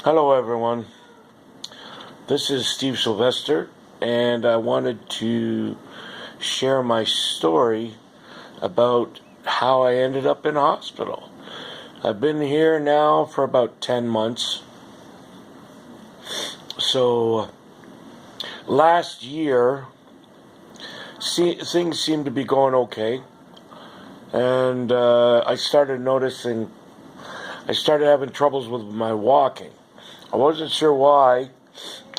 Hello, everyone. This is Steve Sylvester, and I wanted to share my story about how I ended up in hospital. I've been here now for about 10 months. So, last year, things seemed to be going okay, and I started having troubles with my walking. I wasn't sure why.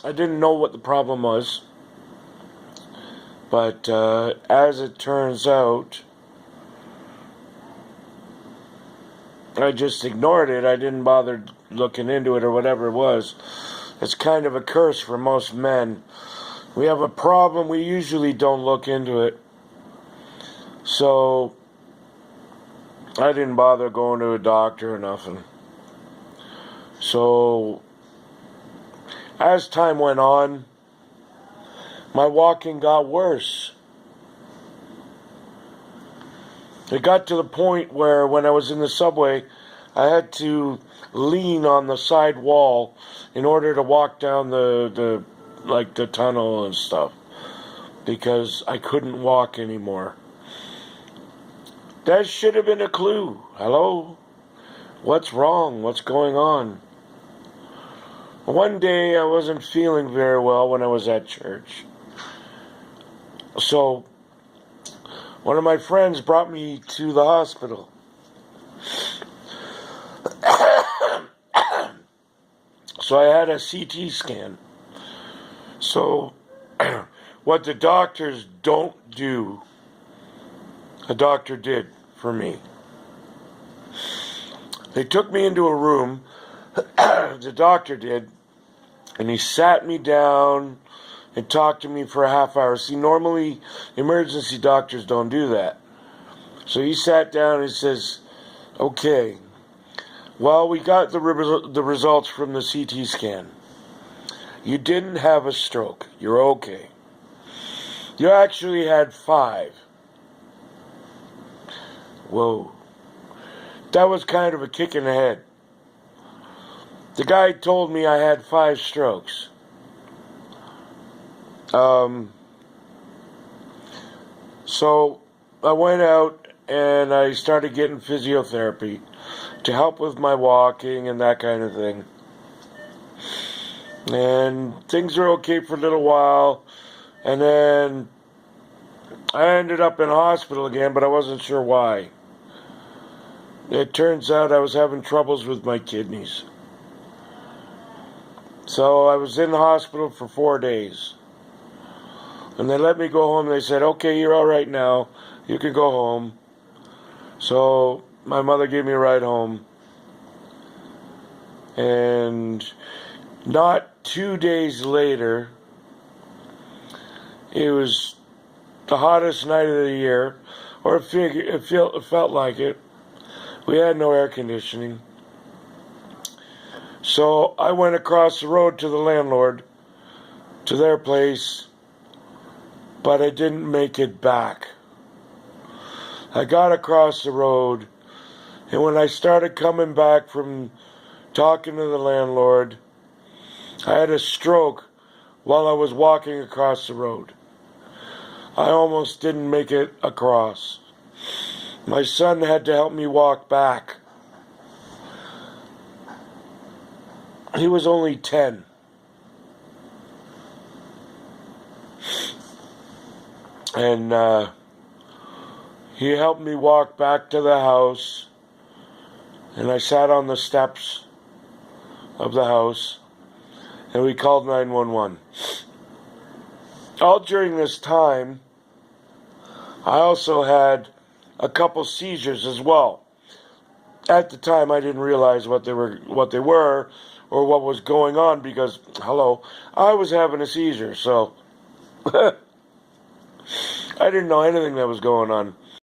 I didn't know what the problem was. But as it turns out, I just ignored it. I didn't bother looking into it or whatever it was. It's kind of a curse for most men. We have a problem, we usually don't look into it. So, I didn't bother going to a doctor or nothing. So, as time went on, my walking got worse. It got to the point where when I was in the subway, I had to lean on the side wall in order to walk down the tunnel and stuff, because I couldn't walk anymore. That should have been a clue. Hello? What's wrong? What's going on? One day I wasn't feeling very well when I was at church. So, one of my friends brought me to the hospital. So I had a CT scan. So, what the doctors don't do, a doctor did for me. They took me into a room, the doctor did, and he sat me down and talked to me for a half hour. See, normally emergency doctors don't do that. So he sat down and he says, okay, well, we got the results from the CT scan. You didn't have a stroke. You're okay. You actually had 5. Whoa. That was kind of a kick in the head. The guy told me I had 5 strokes. So I went out and I started getting physiotherapy to help with my walking and that kind of thing. And things were okay for a little while, and then I ended up in hospital again, but I wasn't sure why. It turns out I was having troubles with my kidneys. So I was in the hospital for 4 days. And they let me go home. They said, okay, you're all right now. You can go home. So my mother gave me a ride home. And not 2 days later, it was the hottest night of the year, or it felt like it. We had no air conditioning. So I went across the road to the landlord, to their place, but I didn't make it back. I got across the road, and when I started coming back from talking to the landlord, I had a stroke while I was walking across the road. I almost didn't make it across. My son had to help me walk back. He was only 10. And he helped me walk back to the house. And I sat on the steps of the house. And we called 911. All during this time, I also had a couple seizures as well. At the time, I didn't realize what they were or what was going on, because, I was having a seizure, so I didn't know anything that was going on.